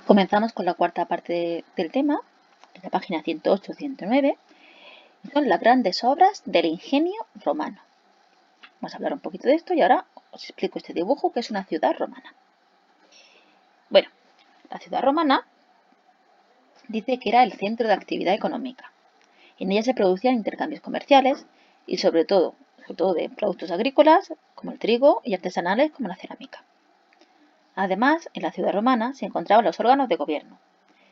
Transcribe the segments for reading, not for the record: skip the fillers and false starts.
Comenzamos con la cuarta parte del tema, en la página 108-109, y son las grandes obras del ingenio romano. Vamos a hablar un poquito de esto y ahora os explico este dibujo que es una ciudad romana. Bueno, la ciudad romana dice que era el centro de actividad económica. En ella se producían intercambios comerciales y sobre todo de productos agrícolas como el trigo y artesanales como la cerámica. Además, en la ciudad romana se encontraban los órganos de gobierno,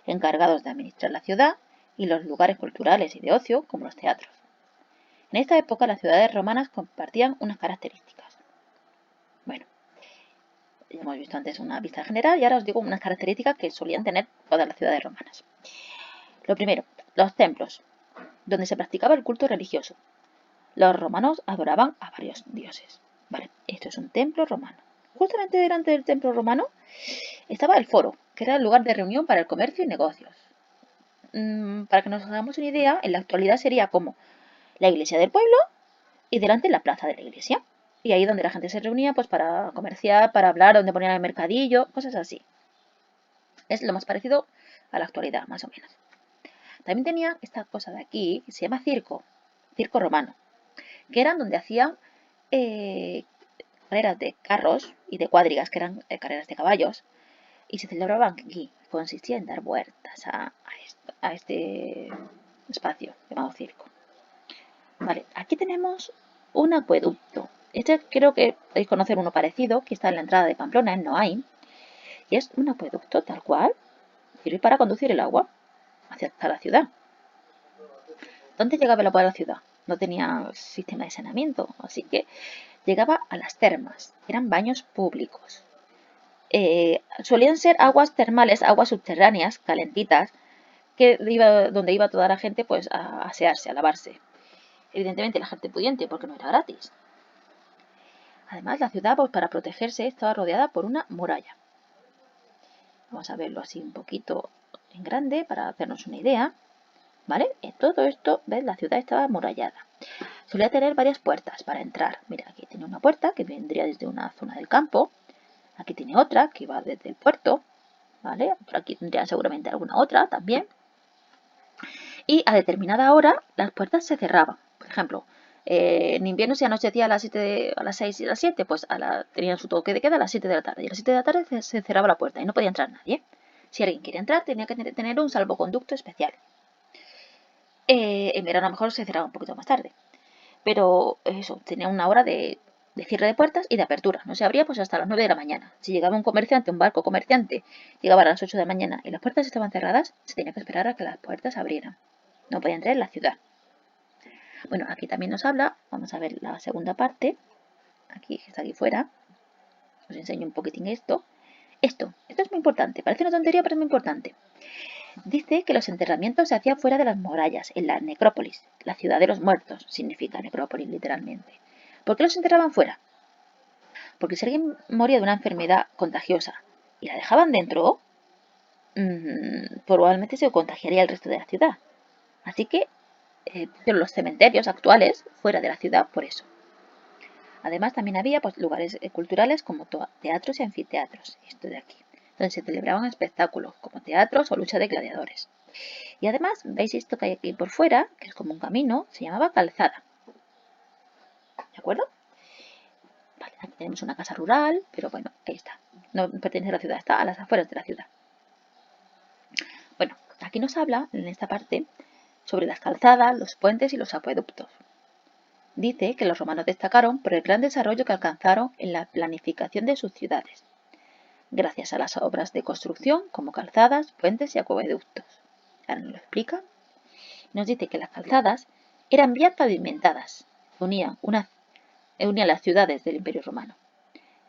encargados de administrar la ciudad y los lugares culturales y de ocio como los teatros. En esta época las ciudades romanas compartían unas características. Bueno, ya hemos visto antes una vista general y ahora os digo unas características que solían tener todas las ciudades romanas. Lo primero, los templos, donde se practicaba el culto religioso. Los romanos adoraban a varios dioses. Vale, esto es un templo romano. Justamente delante del templo romano estaba el foro, que era el lugar de reunión para el comercio y negocios. Para que nos hagamos una idea, en la actualidad sería como la iglesia del pueblo y delante la plaza de la iglesia. Y ahí donde la gente se reunía pues para comerciar, para hablar, donde ponían el mercadillo, cosas así. Es lo más parecido a la actualidad, más o menos. También tenía esta cosa de aquí, que se llama circo romano, que eran donde hacían carreras de carros y de cuadrigas, que eran carreras de caballos, y se celebraban aquí. Consistía en dar vueltas a este espacio llamado circo. Vale, aquí tenemos un acueducto. Este creo que podéis conocer uno parecido, que está en la entrada de Pamplona, en Noain. Y es un acueducto tal cual, sirve para conducir el agua hacia la ciudad. ¿Dónde llegaba el agua a la ciudad? No tenía sistema de saneamiento, así que llegaba a las termas, eran baños públicos. Solían ser aguas termales, aguas subterráneas, calentitas, donde iba toda la gente pues a asearse, a lavarse. Evidentemente la gente pudiente, porque no era gratis. Además, la ciudad, pues, para protegerse, estaba rodeada por una muralla. Vamos a verlo así un poquito en grande para hacernos una idea. ¿Vale? En todo esto, ¿ves? La ciudad estaba amurallada. Solía tener varias puertas para entrar. Mira, aquí tiene una puerta que vendría desde una zona del campo. Aquí tiene otra que va desde el puerto. ¿Vale? Por aquí tendría seguramente alguna otra también. Y a determinada hora las puertas se cerraban. Por ejemplo, en invierno si anochecía a las 6 y a las 7, pues tenían su toque de queda a las 7 de la tarde. Y a las 7 de la tarde se cerraba la puerta y no podía entrar nadie. Si alguien quería entrar tenía que tener un salvoconducto especial. En verano a lo mejor se cerraba un poquito más tarde. Pero eso, tenía una hora de cierre de puertas y de apertura. No se abría pues hasta las 9 de la mañana. Si llegaba un barco comerciante, llegaba a las 8 de la mañana y las puertas estaban cerradas, se tenía que esperar a que las puertas abrieran. No podía entrar en la ciudad. Bueno, aquí también nos habla, vamos a ver la segunda parte, aquí, que está aquí fuera, os enseño un poquitín esto. Esto es muy importante, parece una tontería, pero es muy importante. Dice que los enterramientos se hacían fuera de las murallas, en la necrópolis, la ciudad de los muertos, significa necrópolis literalmente. ¿Por qué los enterraban fuera? Porque si alguien moría de una enfermedad contagiosa y la dejaban dentro, probablemente se contagiaría el resto de la ciudad. Así que los cementerios actuales fuera de la ciudad por eso. Además también había pues, lugares culturales como teatros y anfiteatros, esto de aquí, donde se celebraban espectáculos como teatros o lucha de gladiadores. Y además, veis esto que hay aquí por fuera, que es como un camino, se llamaba calzada. ¿De acuerdo? Vale, aquí tenemos una casa rural, pero bueno, ahí está. No pertenece a la ciudad, está a las afueras de la ciudad. Bueno, aquí nos habla, en esta parte, sobre las calzadas, los puentes y los acueductos. Dice que los romanos destacaron por el gran desarrollo que alcanzaron en la planificación de sus ciudades, gracias a las obras de construcción como calzadas, puentes y acueductos. Ahora nos lo explica. Nos dice que las calzadas eran vías pavimentadas que unían las ciudades del Imperio Romano.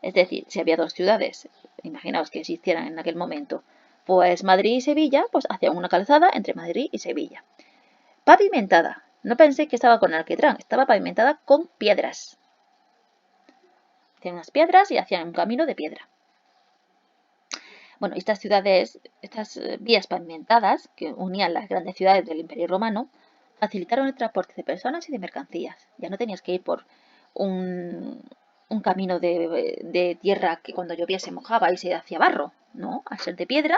Es decir, si había dos ciudades, imaginaos que existieran en aquel momento, pues Madrid y Sevilla, pues hacían una calzada entre Madrid y Sevilla. Pavimentada. No pensé que estaba con alquitrán, estaba pavimentada con piedras. Hacían unas piedras y hacían un camino de piedra. Bueno, estas vías pavimentadas que unían las grandes ciudades del Imperio Romano facilitaron el transporte de personas y de mercancías. Ya no tenías que ir por un camino de tierra que cuando llovía se mojaba y se hacía barro, ¿no? Al ser de piedra,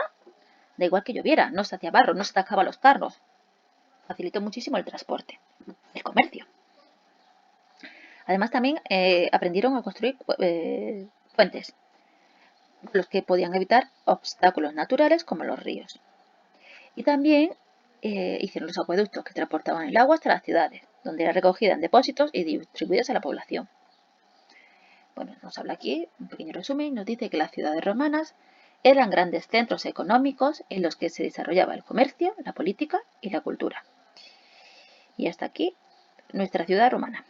Da igual que lloviera, no se hacía barro, no se atacaban los carros. Facilitó muchísimo el transporte, el comercio. Además también aprendieron a construir puentes, los que podían evitar obstáculos naturales como los ríos. Y también hicieron los acueductos que transportaban el agua hasta las ciudades, donde era recogida en depósitos y distribuida a la población. Bueno, nos habla aquí un pequeño resumen, nos dice que las ciudades romanas eran grandes centros económicos en los que se desarrollaba el comercio, la política y la cultura. Y hasta aquí nuestra ciudad romana.